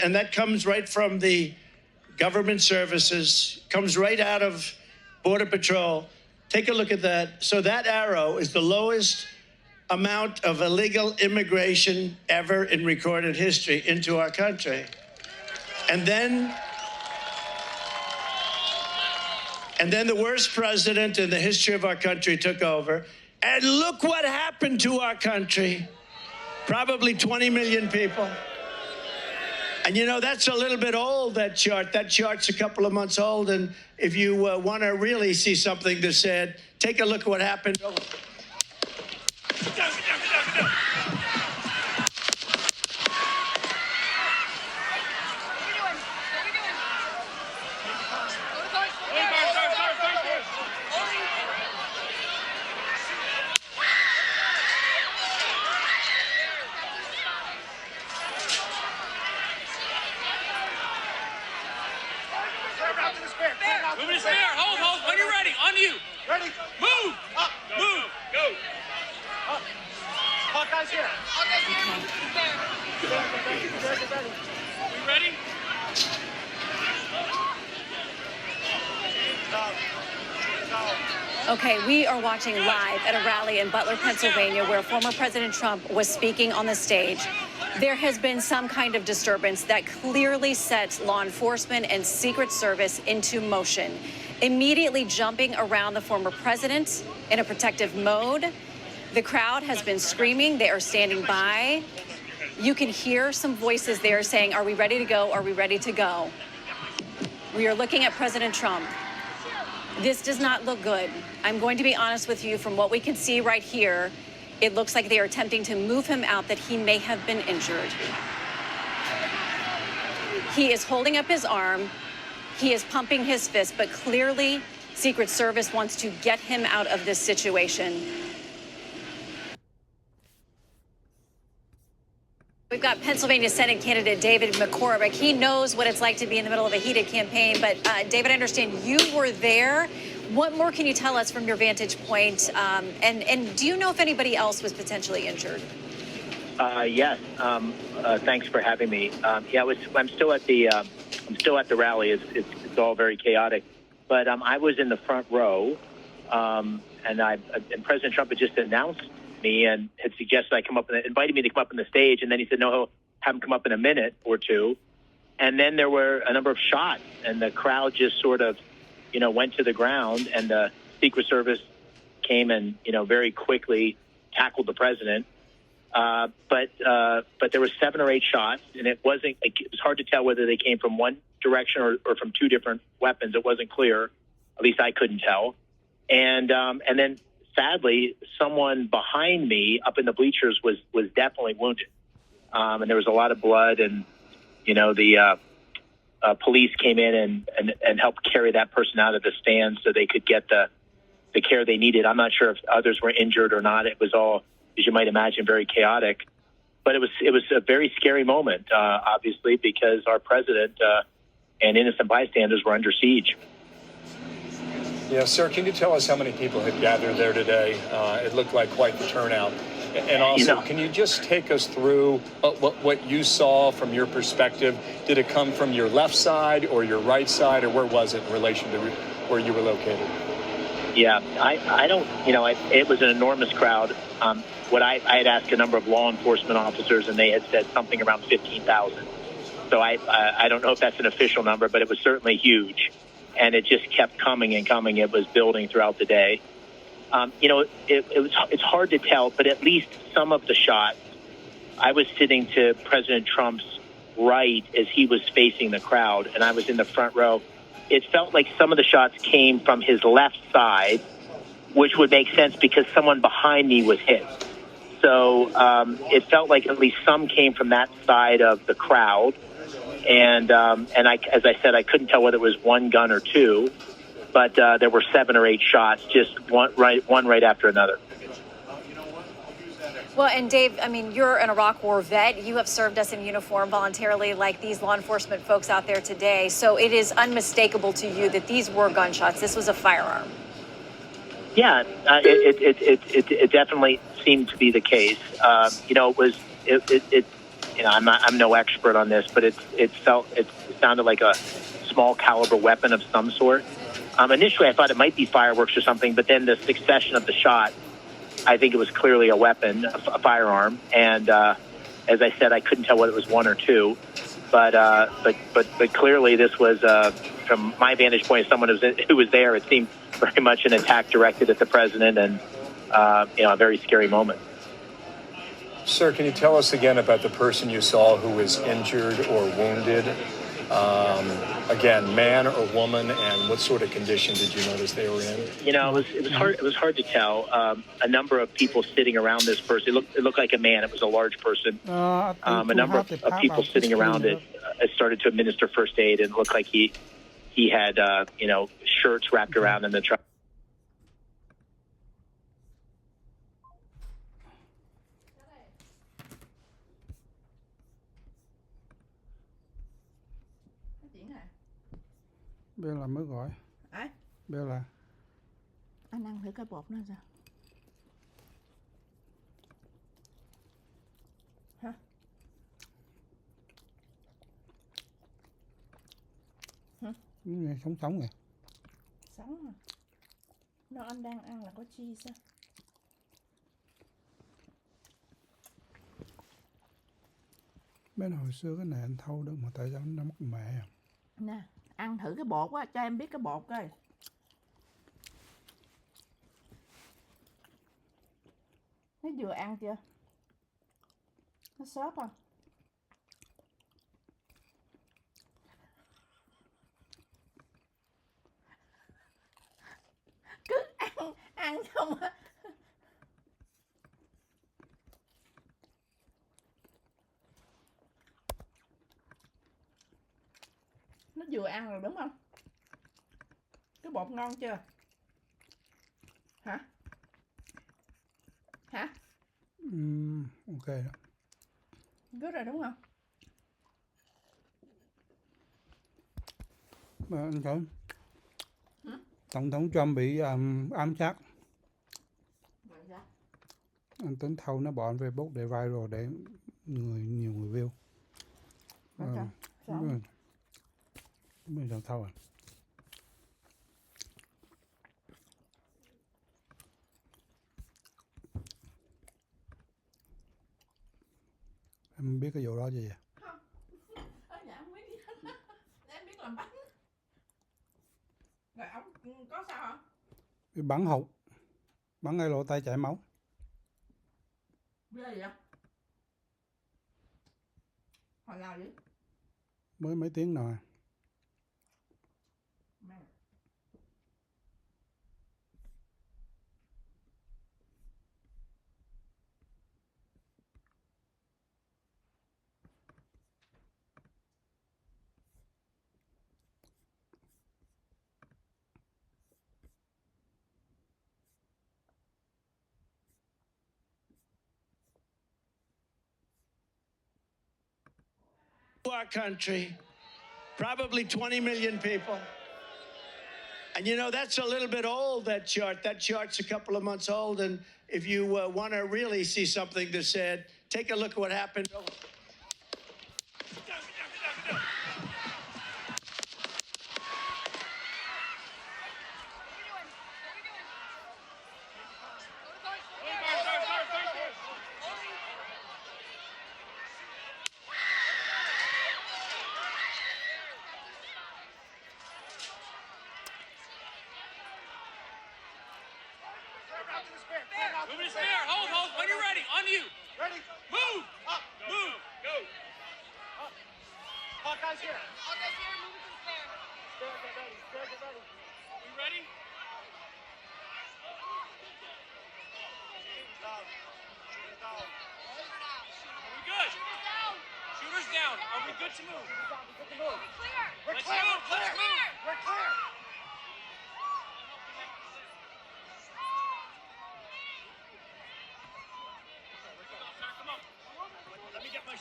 and that comes right from the government services, comes right out of Border Patrol. Take a look at that. So that arrow is the lowest amount of illegal immigration ever in recorded history into our country. And then the worst president in the history of our country took over. And look what happened to our country. Probably 20 million people. And you know, that's a little bit old, that chart. That chart's a couple of months old. And if you want to really see something that's sad, take a look at what happened. Move to spare. Hold. When you're ready. On you. Ready? Move. Up. Move. Go. Up. All guys here. We ready? Okay, we are watching live at a rally in Butler, Pennsylvania, where former President Trump was speaking on the stage. There has been some kind of disturbance that clearly sets law enforcement and Secret Service into motion, immediately jumping around the former president in a protective mode. The crowd has been screaming. They are standing by. You can hear some voices there saying, "Are we ready to go? Are we ready to go?" We are looking at President Trump. This does not look good. I'm going to be honest with you. From what we can see right here, it looks like they are attempting to move him out, that he may have been injured. He is holding up his arm. He is pumping his fist, but clearly Secret Service wants to get him out of this situation. We've got Pennsylvania Senate candidate David McCormick. He knows what it's like to be in the middle of a heated campaign. But David, I understand you were there. What more can you tell us from your vantage point? And do you know if anybody else was potentially injured? Yes. Thanks for having me. I'm still at the rally. It's all very chaotic. But I was in the front row, and President Trump had just announced me and had suggested I come up and invited me to come up on the stage. And then he said, no, he'll have him come up in a minute or two. And then there were a number of shots, and the crowd just sort of, went to the ground, and the Secret Service came and, very quickly tackled the president. But there were 7 or 8 shots, and it was hard to tell whether they came from one direction or from 2 different weapons. It wasn't clear. At least I couldn't tell. And then sadly, someone behind me up in the bleachers was definitely wounded. And there was a lot of blood, and, the police came in and helped carry that person out of the stand so they could get the care they needed. I'm not sure if others were injured or not. It was all, as you might imagine, very chaotic. But it was a very scary moment, obviously, because our president and innocent bystanders were under siege. Yeah, sir, can you tell us how many people had gathered there today? It looked like quite the turnout. And also, can you just take us through what you saw from your perspective? Did it come from your left side or your right side, or where was it in relation to where you were located? Yeah, I don't, it was an enormous crowd. I had asked a number of law enforcement officers, and they had said something around 15,000. So I don't know if that's an official number, but it was certainly huge. And it just kept coming and coming. It was building throughout the day. It's hard to tell, but at least some of the shots, I was sitting to President Trump's right as he was facing the crowd, and I was in the front row. It felt like some of the shots came from his left side, which would make sense because someone behind me was hit. So it felt like at least some came from that side of the crowd. And as I said, I couldn't tell whether it was one gun or 2, but there were 7 or 8 shots, just one right after another. Well, and Dave, you're an Iraq War vet. You have served us in uniform voluntarily like these law enforcement folks out there today. So it is unmistakable to you that these were gunshots. This was a firearm. Yeah, it definitely seemed to be the case. I'm no expert on this, but it sounded like a small caliber weapon of some sort. Initially, I thought it might be fireworks or something, but then the succession of the shot, I think it was clearly a weapon, a firearm. And as I said, I couldn't tell whether it was one or two, but clearly this was, from my vantage point as someone who was there, it seemed very much an attack directed at the president, and a very scary moment. Sir, can you tell us again about the person you saw who was injured or wounded? Again, man or woman, and what sort of condition did you notice they were in? It was hard to tell. A number of people sitting around this person. It looked like a man. It was a large person. A number of people sitting around it started to administer first aid, and it looked like he had shirts wrapped around in the truck. Bella mới gọi. Ai? Bella. Anh ăn thử cái bột nó sao? Hả? Nghe sống sống nè. Sống à? Nó anh đang ăn là có cheese á. Bên hồi xưa cái này anh thâu được mà tại sao nó mất mẹ? Nè, ăn thử cái bột á, cho em biết cái bột coi. Nó vừa ăn chưa? Nó xốp không? Cứ ăn không á. Nó vừa ăn rồi đúng không? Cái bột ngon chưa? Hả? Hả? Ok đó. Good rồi đúng không? Mà anh thấy Tổng thống Trump bị ám sát. Anh tính thâu nó bỏ Facebook để viral để nhiều người view. Bây giờ thâu à? Em biết cái vụ đó gì vậy? Không. Ở nhà không biết gì hết. Em biết làm bánh. Rồi ông có sao hả? Bị bắn hụt. Bắn ngay lỗ tay chảy máu. Ghê vậy? Hồi nào vậy? Mới mấy tiếng rồi. Our country, probably 20 million people. And that's a little bit old, that chart. That chart's a couple of months old. And if you want to really see something that's said, take a look at what happened. Moving to spare. Hold. When you're ready. On you. Ready? Move. Up. Move. Go. Up. All guys here. All guys here, move to spare. Spare, get ready. Spare, get ready. We ready? Down. Shoot it down. Are we good? Shooters down. Are we good to move? Good to move. Clear. Let's move. Let's move. We're clear. Come on. Let me get my